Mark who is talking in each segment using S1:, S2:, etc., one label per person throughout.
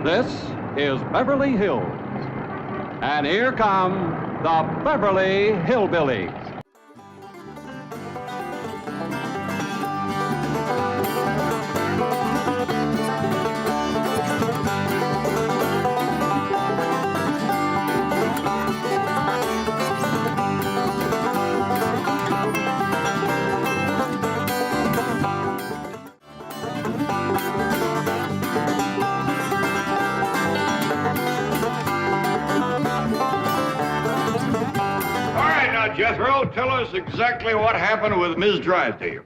S1: This is Beverly Hills. And here come the Beverly Hillbillies.
S2: Jethro, tell us exactly what happened with Miss Drysdale.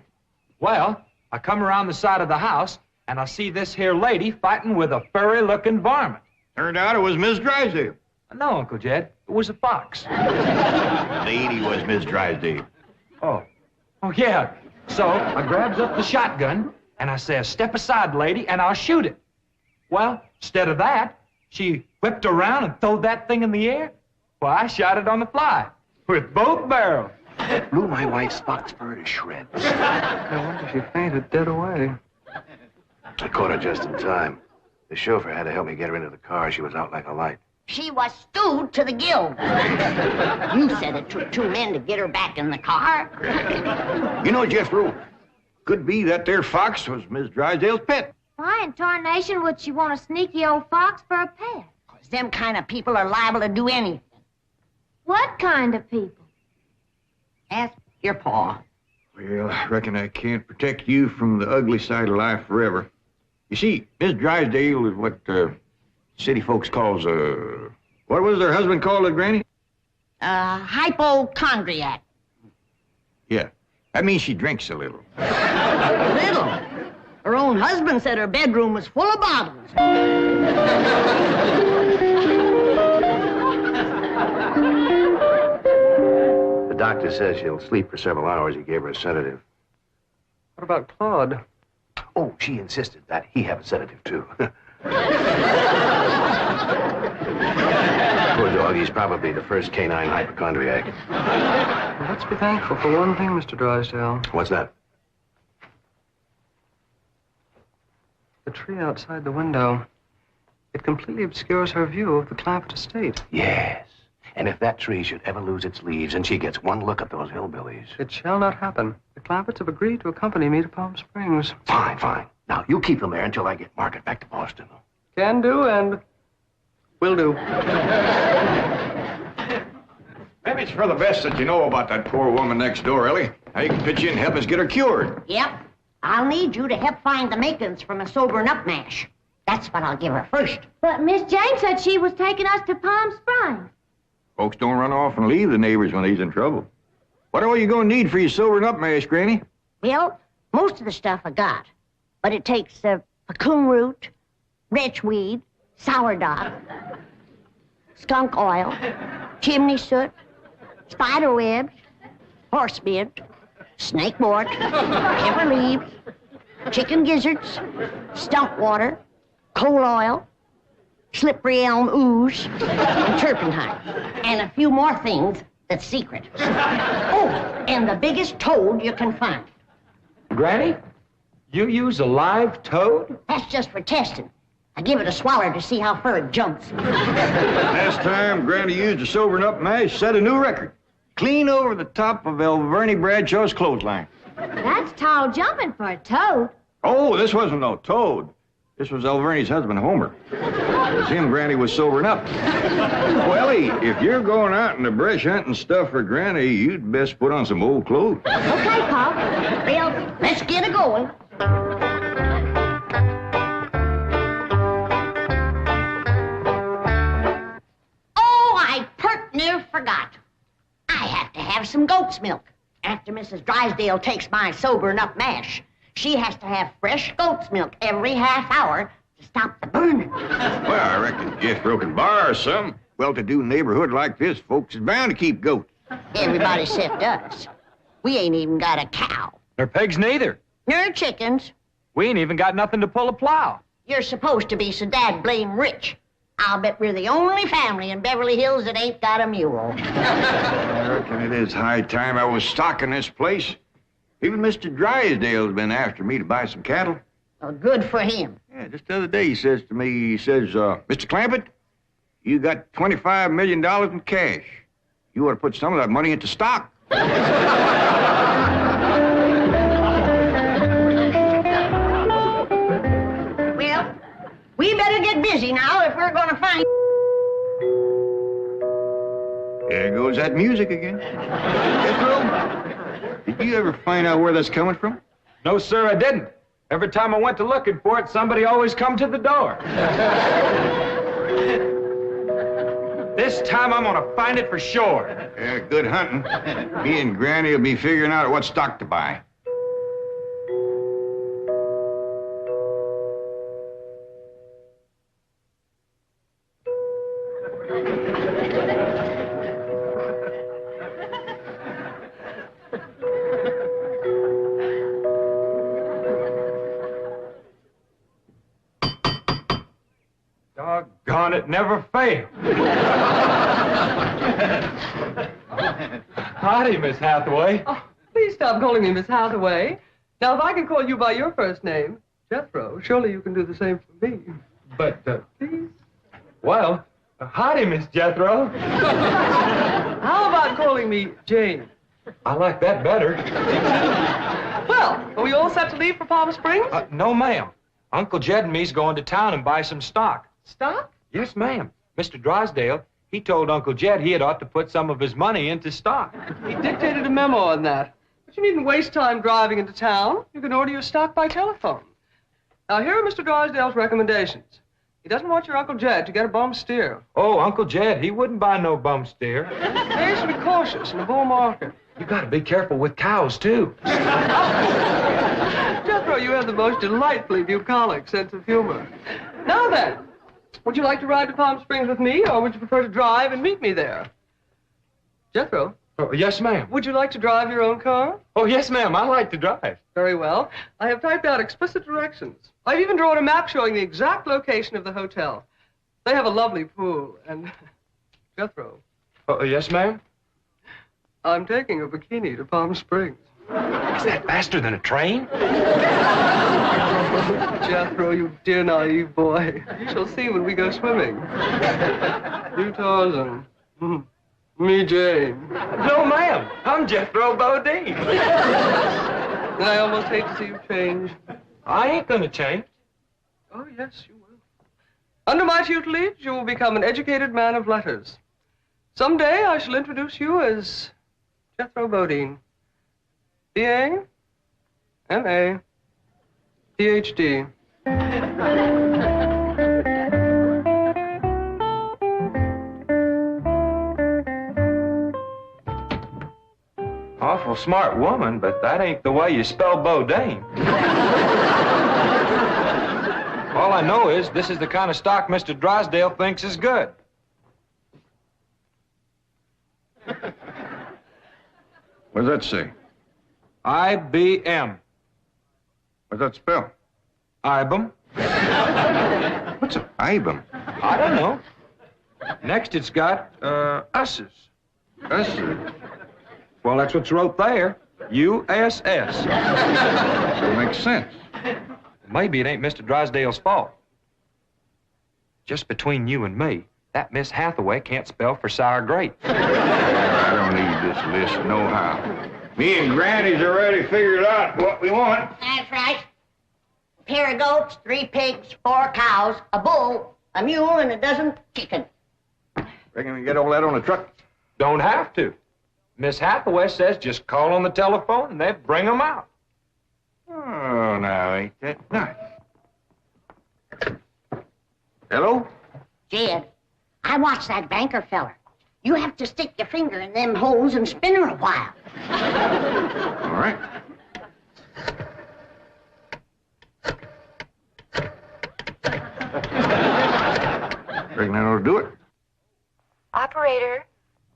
S3: Well, I come around the side of the house, and I see this here lady fighting with a furry-looking varmint.
S2: Turned out it was Miss Drysdale.
S3: No, Uncle Jed, it was a fox.
S2: The lady was Miss Drysdale.
S3: Oh, yeah. So I grabs up the shotgun, and I says, "Step aside, lady, and I'll shoot it." Well, instead of that, she whipped around and throwed that thing in the air. Well, I shot it on the fly. With both barrels.
S4: Blew my wife's fox fur to shreds.
S5: I wonder if she fainted dead away.
S4: I caught her just in time. The chauffeur had to help me get her into the car. She was out like a light.
S6: She was stewed to the gills. You said it took 2 men to get her back in the car.
S2: You know, Jethro, could be that there fox was Miss Drysdale's pet.
S7: Why in tarnation would she want a sneaky old fox for a pet?
S6: 'Cause them kind of people are liable to do anything.
S7: What kind of people?
S6: Ask your pa.
S2: Well, I reckon I can't protect you from the ugly side of life forever. You see, Miss Drysdale is what city folks calls what was her husband called it, Granny?
S6: Hypochondriac.
S2: Yeah, that means she drinks a little.
S6: Little. Her own husband said her bedroom was full of bottles.
S4: The doctor says she'll sleep for several hours. He gave her a sedative.
S5: What about Claude?
S4: Oh, she insisted that he have a sedative, too. Poor dog, he's probably the first canine hypochondriac.
S5: Well, let's be thankful for one thing, Mr. Drysdale.
S4: What's that?
S5: The tree outside the window. It completely obscures her view of the Clampett estate.
S4: Yes. And if that tree should ever lose its leaves and she gets one look at those hillbillies...
S5: It shall not happen. The Clampetts have agreed to accompany me to Palm Springs.
S4: Fine, fine. Now, you keep them there until I get Margaret back to Boston.
S5: Can do and will do.
S2: Maybe it's for the best that you know about that poor woman next door, Ellie. Now you can pitch in and help us get her cured.
S6: Yep. I'll need you to help find the makings from a sobering up mash. That's what I'll give her first.
S7: But Miss Jane said she was taking us to Palm Springs.
S2: Folks don't run off and leave the neighbors when they's in trouble. What all you gonna need for your sobering up mash, Granny?
S6: Well, most of the stuff I got. But it takes pecan root, wretchweed, sourdough, skunk oil, chimney soot, spider webs, horse mint, snake wort, pepper leaves, chicken gizzards, stump water, coal oil, slippery elm ooze, and turpentine, and a few more things that's secret. Oh, and the biggest toad you can find.
S3: Granny, you use a live toad?
S6: That's just for testing. I give it a swaller to see how far it jumps.
S2: Last time Granny used a sobering up mash, set a new record. Clean over the top of Alverny Bradshaw's clothesline.
S7: That's tall jumping for a toad.
S2: Oh, this wasn't no toad. This was Alverny's husband, Homer. It was him Granny was sobering up. Well, Ellie, if you're going out in the brush hunting stuff for Granny, you'd best put on some old clothes.
S6: Okay, Pop. Well, let's get it going. Oh, I pert near forgot. I have to have some goat's milk. After Mrs. Drysdale takes my sobering up mash, she has to have fresh goat's milk every half hour to stop the burning.
S2: Well, I reckon Jethro can borrow some. Well-to-do neighborhood like this, folks is bound to keep goats.
S6: Everybody except us. We ain't even got a cow.
S3: Nor pigs neither.
S6: Nor chickens.
S3: We ain't even got nothing to pull a plow.
S6: You're supposed to be so dad blame rich. I'll bet we're the only family in Beverly Hills that ain't got a mule.
S2: I reckon it is high time I was stocking this place. Even Mr. Drysdale's been after me to buy some cattle.
S6: Well, good for him.
S2: Yeah, just the other day he says to me, Mr. Clampett, you got $25 million in cash. You ought to put some of that money into stock.
S6: Well, we better get busy now if we're going to find...
S2: There goes that music again. Jethro, did you ever find out where that's coming from?
S3: No, sir, I didn't. Every time I went to looking for it, somebody always come to the door. This time I'm gonna find it for sure.
S2: Yeah, good hunting. Me and Granny will be figuring out what stock to buy.
S3: Doggone it, never failed. Howdy, Miss Hathaway.
S5: Oh, please stop calling me Miss Hathaway. Now, if I can call you by your first name, Jethro, surely you can do the same for me.
S3: But,
S5: Please?
S3: well, howdy, Miss Jethro.
S5: How about calling me Jane?
S3: I like that better.
S5: Well, are we all set to leave for Palm Springs?
S3: No, ma'am. Uncle Jed and me's going to town and buy some stock.
S5: Stock?
S3: Yes, ma'am. Mr. Drysdale, he told Uncle Jed he had ought to put some of his money into stock.
S5: He dictated a memo on that. But you needn't waste time driving into town. You can order your stock by telephone. Now, here are Mr. Drysdale's recommendations. He doesn't want your Uncle Jed to get a bum steer.
S3: Oh, Uncle Jed, he wouldn't buy no bum steer.
S5: They should be cautious in a bull market.
S3: You gotta be careful with cows, too.
S5: Jethro, you have the most delightfully bucolic sense of humor. Now then, would you like to ride to Palm Springs with me, or would you prefer to drive and meet me there? Jethro?
S3: Oh, yes, ma'am.
S5: Would you like to drive your own car?
S3: Oh, yes, ma'am. I like to drive.
S5: Very well. I have typed out explicit directions. I've even drawn a map showing the exact location of the hotel. They have a lovely pool, and... Jethro.
S3: Oh, yes, ma'am.
S5: I'm taking a bikini to Palm Springs.
S3: Is that faster than a train?
S5: Jethro, you dear naive boy. You shall see when we go swimming. You Tarzan. Me Jane.
S3: No, ma'am. I'm Jethro Bodine.
S5: I almost hate to see you change.
S3: I ain't gonna change.
S5: Oh, yes, you will. Under my tutelage, you will become an educated man of letters. Someday I shall introduce you as Jethro Bodine. B.A., M.A., Ph.D.
S3: Awful smart woman, but that ain't the way you spell Bodine. All I know is this is the kind of stock Mr. Drysdale thinks is good.
S2: What does that say?
S3: IBM.
S2: What's that spell?
S3: IBM.
S2: What's an IBM?
S3: I don't know. Next it's got, Us's.
S2: Us's?
S3: Well, that's what's wrote there. USS.
S2: That makes sense.
S3: Maybe it ain't Mr. Drysdale's fault. Just between you and me, that Miss Hathaway can't spell for sour grape.
S2: I don't need this list nohow. Me and Granny's already figured out what we want.
S6: That's right. A pair of goats, 3 pigs, 4 cows, a bull, a mule, and a dozen chickens.
S2: Reckon we can get all that on the truck?
S3: Don't have to. Miss Hathaway says just call on the telephone and they'll bring them out.
S2: Oh, now, ain't that nice? Hello?
S6: Jed, I watched that banker feller. You have to stick your finger in them holes and spin her a while.
S2: All right. Reckon that ought to do it.
S8: Operator.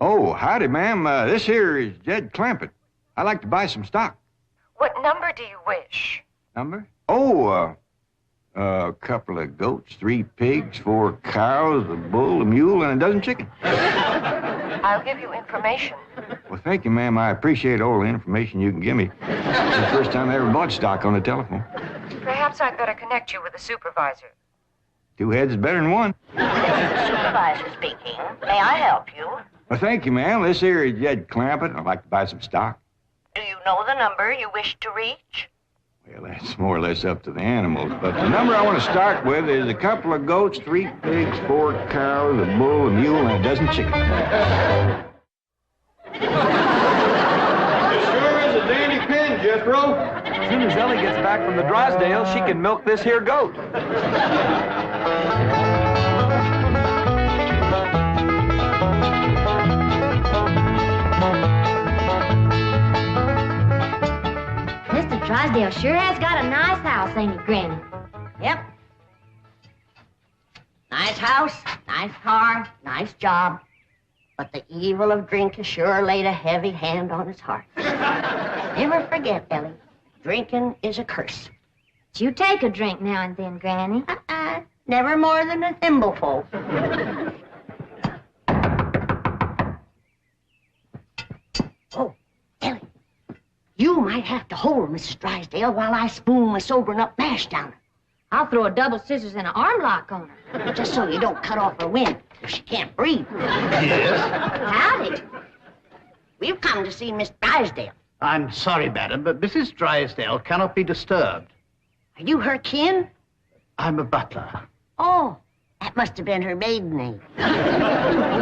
S2: Oh, howdy, ma'am. This here is Jed Clampett. I'd like to buy some stock.
S8: What number do you wish?
S2: Number? Oh, a couple of goats, 3 pigs, 4 cows, a bull, a mule, and a dozen chickens.
S8: I'll give you information.
S2: Well, thank you, ma'am. I appreciate all the information you can give me. It's the first time I ever bought stock on the telephone.
S8: Perhaps Perhaps I'd better connect you with the supervisor.
S2: Two heads is better than one.
S6: Supervisor speaking. May I help you?
S2: Well, thank you, ma'am. This here is Jed Clampett. I'd like to buy some stock.
S6: Do you know the number you wish to reach?
S2: Well, that's more or less up to the animals. But the number I want to start with is a couple of goats, 3 pigs, 4 cows, a bull, a mule, and a dozen chickens. This sure is a dandy pen, Jethro.
S3: As soon as Ellie gets back from the Drysdale, she can milk this here goat.
S7: Mr. Drysdale sure has got a nice house, ain't he, Granny?
S6: Yep. Nice house, nice car, nice job. But the evil of drink has sure laid a heavy hand on his heart. Never forget, Ellie, drinking is a curse.
S7: But you take a drink now and then, Granny.
S6: Never more than a thimbleful. Oh, Ellie, you might have to hold Mrs. Drysdale while I spoon my sobering up mash down her.
S7: I'll throw a double scissors and an arm lock on her.
S6: Just so you don't cut off her wind if she can't breathe.
S9: Yes?
S6: Howdy. We've come to see Miss Drysdale.
S9: I'm sorry, madam, but Mrs. Drysdale cannot be disturbed.
S6: Are you her kin?
S9: I'm a butler.
S6: Oh, that must have been her maiden name. You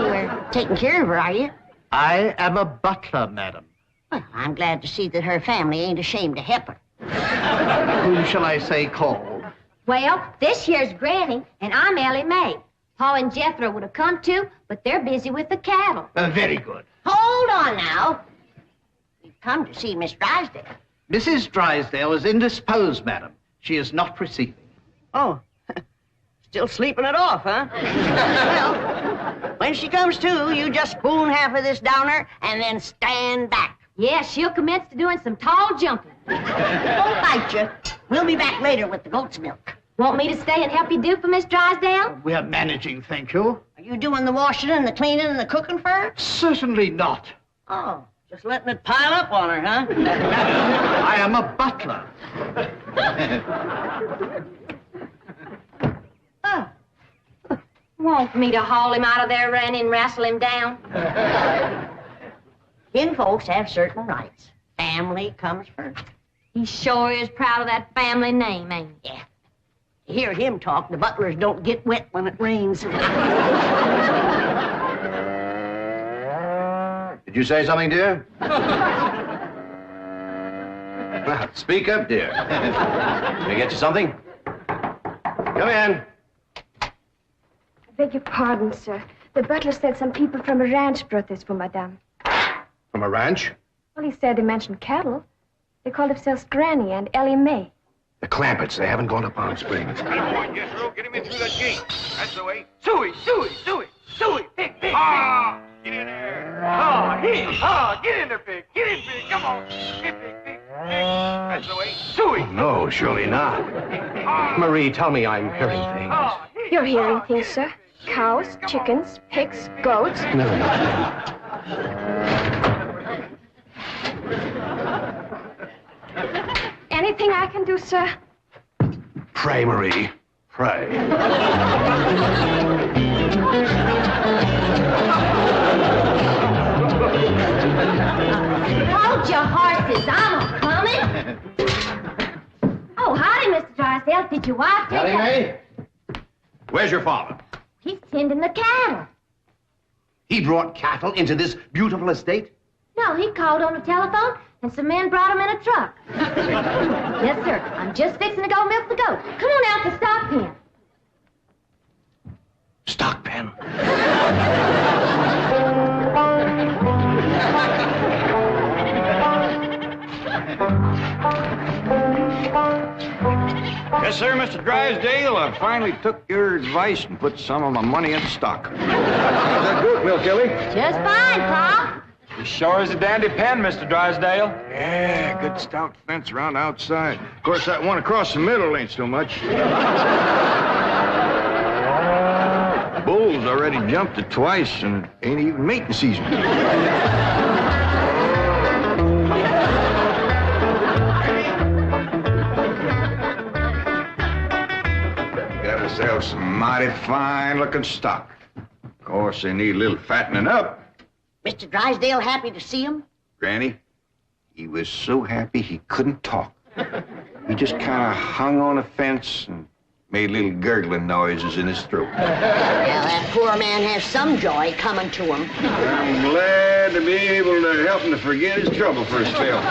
S6: were taking care of her, are you?
S9: I am a butler, madam.
S6: Well, I'm glad to see that her family ain't ashamed to help her.
S9: Whom shall I say called?
S7: Well, this here's Granny, and I'm Ellie Mae. Pa and Jethro would have come too, but they're busy with the cattle.
S9: Very good.
S6: Hold on now. We've come to see Miss Drysdale.
S9: Mrs. Drysdale is indisposed, madam. She is not receiving.
S6: Oh, still sleeping it off, huh? Well, when she comes to, you just spoon half of this down her and then stand back.
S7: Yeah, she'll commence to doing some tall jumping.
S6: Don't bite you. We'll be back later with the goat's milk.
S7: Want me to stay and help you do for Miss Drysdale?
S9: We are managing, thank you.
S6: Are you doing the washing and the cleaning and the cooking for her?
S9: Certainly not.
S6: Oh, just letting it pile up on her, huh?
S9: Madam, I am a butler.
S6: Oh.
S7: Want me to haul him out of there, Ranny, and wrestle him down?
S6: Kin folks have certain rights. Family comes first.
S7: He sure is proud of that family name, ain't he?
S6: Yeah. To hear him talk, the butlers don't get wet when it rains.
S4: Did you say something, dear? Well, speak up, dear. Can I get you something? Come in.
S10: I beg your pardon, sir. The butler said some people from a ranch brought this for Madame.
S4: From a ranch?
S10: Well, he said they mentioned cattle. They call themselves Granny and Ellie Mae.
S4: The Clampetts. They haven't gone to Palm Springs.
S2: Boy, Jethro, get him in through that gate. That's the way.
S3: Suey, pig, pig,
S2: Ah! Get in there.
S3: get in there, pig, come on. Pig.
S2: That's the way.
S3: Suey.
S4: No, surely not. Marie, tell me I'm hearing things.
S10: You're hearing things, sir. Cows, chickens, pigs, goats.
S4: No.
S10: Anything I can do, sir?
S4: Pray, Marie. Pray.
S7: Hold your horses, I'm a-coming. Oh, howdy, Mr. Drysdale. Did your wife take
S4: Ellie,
S2: Where's your father?
S7: He's tending the cattle.
S4: he brought cattle into this beautiful estate?
S7: No, he called on the telephone, and some men brought him in a truck. Yes, sir. I'm just fixing to go milk the goat. Come on out to stock pen.
S4: Stock pen.
S2: Yes, sir, Mr. Drysdale. I finally took your advice and put some of my money into stock. How's that goat milk, Ellie?
S7: Just fine, Pa.
S3: He sure is a dandy pen, Mr. Drysdale.
S2: Yeah, good stout fence around outside. Of course, that one across the middle ain't so much. Bulls already jumped it twice, and it ain't even mating season. yourself some mighty fine-looking stock. Of course, they need a little fattening up.
S6: Mr. Drysdale happy to see him?
S2: Granny, he was so happy he couldn't talk. He just kind of hung on a fence and made little gurgling noises in his throat.
S6: Well, that poor man has some joy coming to him.
S2: I'm glad to be able to help him to forget his trouble for a spell.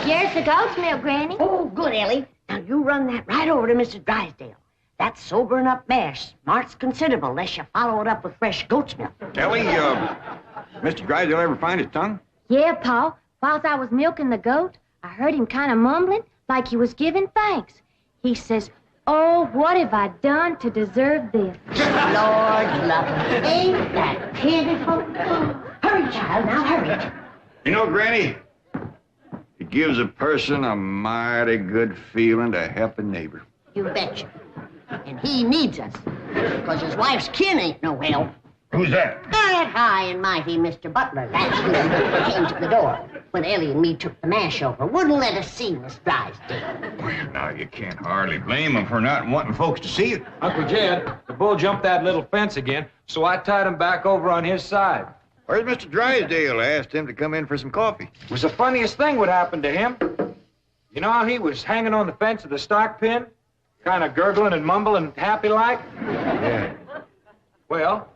S7: Here's the goat's milk, Granny.
S6: Oh, good, Ellie. Now, you run that right over to Mr. Drysdale. That sobering up mash smarts considerable unless you follow it up with fresh goat's milk.
S2: Ellie, Mr. Drysdale ever find his tongue?
S7: Yeah, Pa. Whilst I was milking the goat, I heard him kind of mumbling like he was giving thanks. He says, "Oh, what have I done to deserve this?"
S6: Lord love him. Ain't that pitiful? Hurry, child, now hurry.
S2: You know, Granny, it gives a person a mighty good feeling to help a neighbor.
S6: You betcha. And he needs us, because his wife's kin ain't no help.
S2: Who's that?
S6: That high and mighty Mr. Butler. That's who came to the door when Ellie and me took the mash over. Wouldn't let us see Miss Drysdale.
S2: Well, now, you can't hardly blame him for not wanting folks to see it.
S3: Uncle Jed, the bull jumped that little fence again, so I tied him back over on his side.
S2: Where's Mr. Drysdale? I asked him to come in for some coffee.
S3: It was the funniest thing what happened to him. You know how he was hanging on the fence of the stock pen, kind of gurgling and mumbling happy-like?
S2: Yeah.
S3: Well,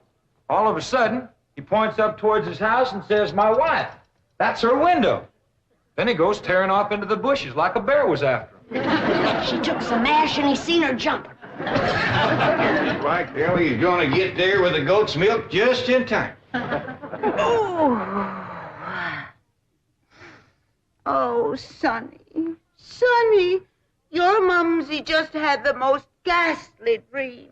S3: all of a sudden, he points up towards his house and says, "My wife, that's her window." Then he goes tearing off into the bushes like a bear was after him.
S6: She took some mash and he seen her jumping.
S2: Looks like Ellie's gonna get there with the goat's milk just in time.
S11: Oh, Sonny, Sonny, your mumsy just had the most ghastly dream.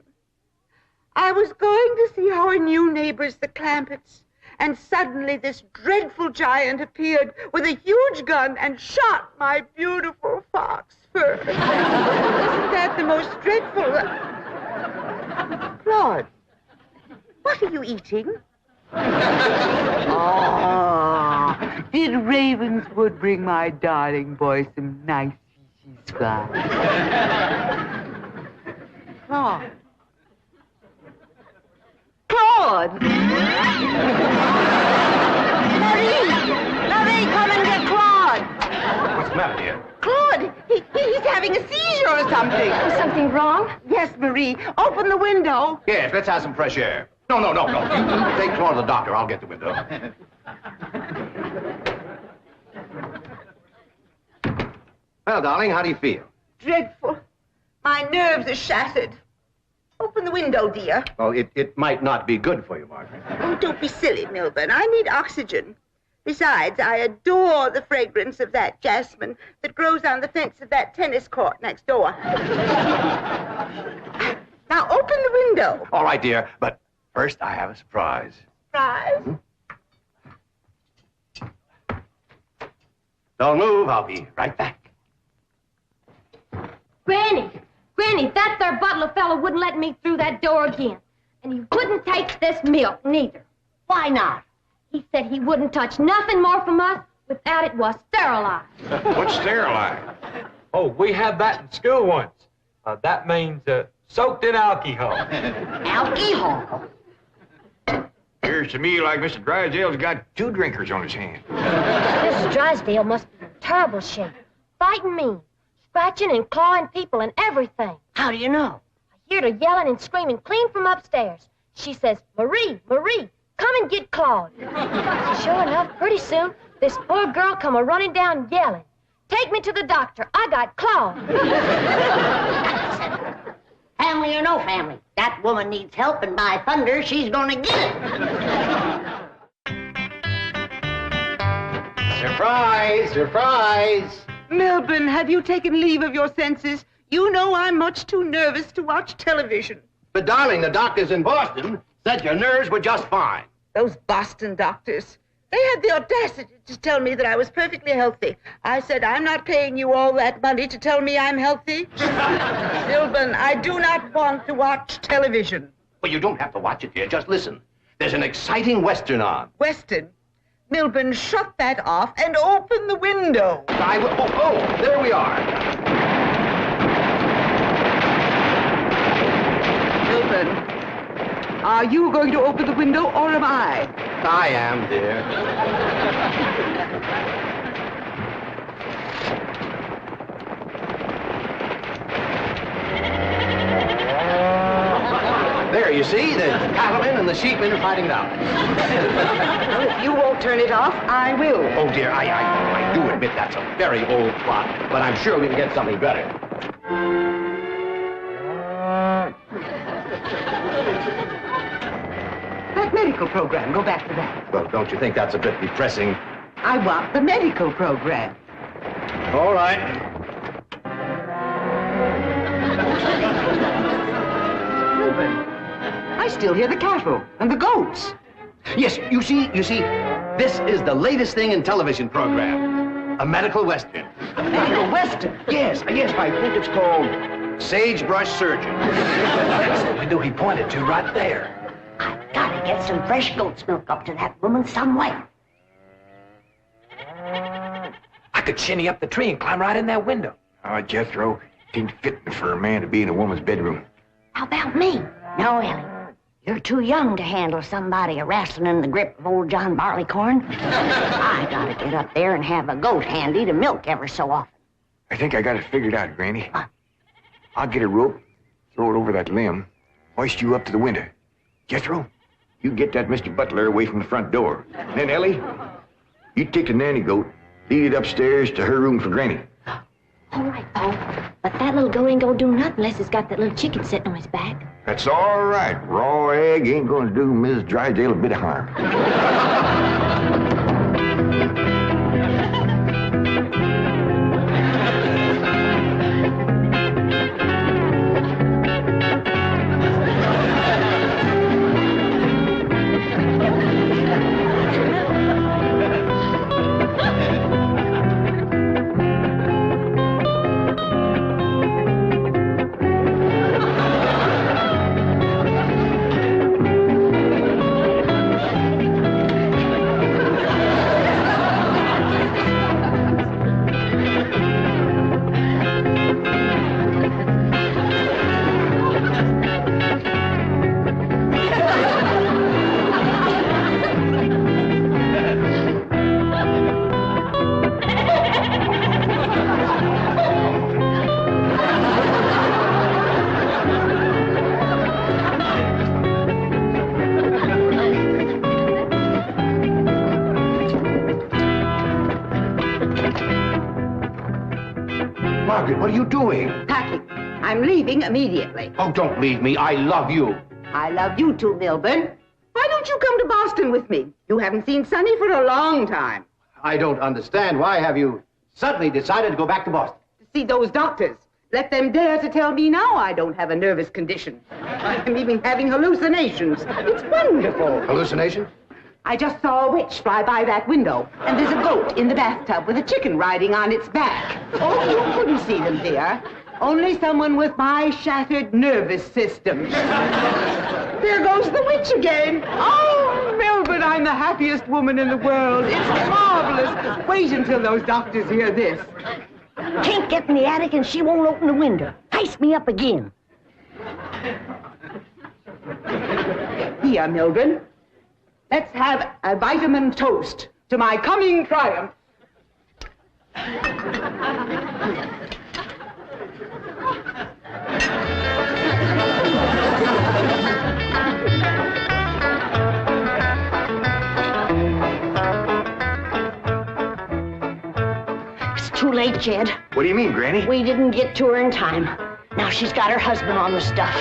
S11: I was going to see our new neighbors, the Clampetts, and suddenly this dreadful giant appeared with a huge gun and shot my beautiful fox fur. Isn't that the most dreadful... Claude, what are you eating? Oh, did Ravenswood bring my darling boy some nice fishy scraps? Claude. Claude! Marie, come and get Claude.
S4: What's the matter, dear?
S11: Claude, he's having a seizure or something.
S7: Is something wrong?
S11: Yes, Marie. Open the window.
S4: Yes, let's have some fresh air. No. You take Claude to the doctor. I'll get the window. Well, darling, how do you feel?
S11: Dreadful. My nerves are shattered. Open the window, dear.
S4: Well, it might not be good for you, Margaret.
S11: Oh, don't be silly, Milburn. I need oxygen. Besides, I adore the fragrance of that jasmine that grows on the fence of that tennis court next door. Now, open the window.
S4: All right, dear, but first I have a surprise.
S11: Surprise?
S4: Don't move. I'll be right back.
S7: Granny, that there butler fellow wouldn't let me through that door again. And he wouldn't take this milk, neither.
S6: Why not?
S7: He said he wouldn't touch nothing more from us without it was sterilized.
S2: What's sterilized?
S3: Oh, we had that in school once. That means soaked in alcohol.
S6: Alcohol?
S2: Appears to me like Mr. Drysdale's got two drinkers on his hands.
S7: Mr. Drysdale must be in terrible shape. Fighting me, scratching and clawing people and everything.
S6: How do you know?
S7: I heard her yelling and screaming clean from upstairs. She says, "Marie, come and get Claude." Sure enough, pretty soon, this poor girl come a-running down yelling, "Take me to the doctor. I got Claude."
S6: Family or no family, that woman needs help, and by thunder, she's gonna get it.
S4: Surprise!
S11: Milburn, have you taken leave of your senses? You know I'm much too nervous to watch television.
S4: But, darling, the doctors in Boston said your nerves were just fine.
S11: Those Boston doctors. They had the audacity to tell me that I was perfectly healthy. I said, I'm not paying you all that money to tell me I'm healthy. Milburn, I do not want to watch television.
S4: Well, you don't have to watch it, dear. Just listen. There's an exciting Western on.
S11: Western? Milburn, shut that off and open the window.
S4: I will. Oh, there we are.
S11: Melvin. Are you going to open the window, or am I?
S4: I am, dear. There, you see, the cattlemen and the sheepmen are fighting now.
S11: Well, if you won't turn it off, I will.
S4: Oh, dear, I do admit that's a very old plot, but I'm sure we can get something better.
S11: That medical program, go back to that.
S4: Well, don't you think that's a bit depressing?
S11: I want the medical program.
S4: All right.
S11: Melvin, I still hear the cattle and the goats.
S4: Yes, you see, this is the latest thing in television program. A medical western.
S11: A medical western?
S4: Yes, I think it's called Sagebrush Surgeon. That's the window he pointed to right there.
S6: I've got to get some fresh goat's milk up to that woman some way.
S3: I could shinny up the tree and climb right in that window.
S2: Jethro, it ain't fitting for a man to be in a woman's bedroom.
S6: How about me? No, Ellie. You're too young to handle somebody wrestling in the grip of old John Barleycorn. I gotta get up there and have a goat handy to milk ever so often.
S2: I think I got it figured out, Granny.
S6: What?
S2: I'll get a rope, throw it over that limb, hoist you up to the window. Jethro, you get that Mr. Butler away from the front door. And then, Ellie, you take the nanny goat, lead it upstairs to her room for Granny.
S6: All right, Paul. But that little goat ain't gonna do nothing unless it's got that little chicken sitting on his back.
S2: That's all right. Raw egg ain't gonna do Mrs. Drysdale a bit of harm.
S4: Margaret, what are you doing?
S11: Packing. I'm leaving immediately.
S4: Oh, don't leave me. I love you.
S11: I love you too, Milburn. Why don't you come to Boston with me? You haven't seen Sonny for a long time.
S4: I don't understand. Why have you suddenly decided to go back to Boston?
S11: To see those doctors. Let them dare to tell me now I don't have a nervous condition. I'm even having hallucinations. It's wonderful.
S4: Hallucination?
S11: I just saw a witch fly by that window, and there's a goat in the bathtub with a chicken riding on its back. Oh, you couldn't see them, dear. Only someone with my shattered nervous system. There goes the witch again. Oh, Melvin, I'm the happiest woman in the world. It's marvelous. Wait until those doctors hear this.
S6: Can't get in the attic and she won't open the window. Heist me up again.
S11: Here, Milburn. Let's have a vitamin toast to my coming triumph.
S6: It's too late, Jed.
S2: What do you mean, Granny?
S6: We didn't get to her in time. Now she's got her husband on the stuff.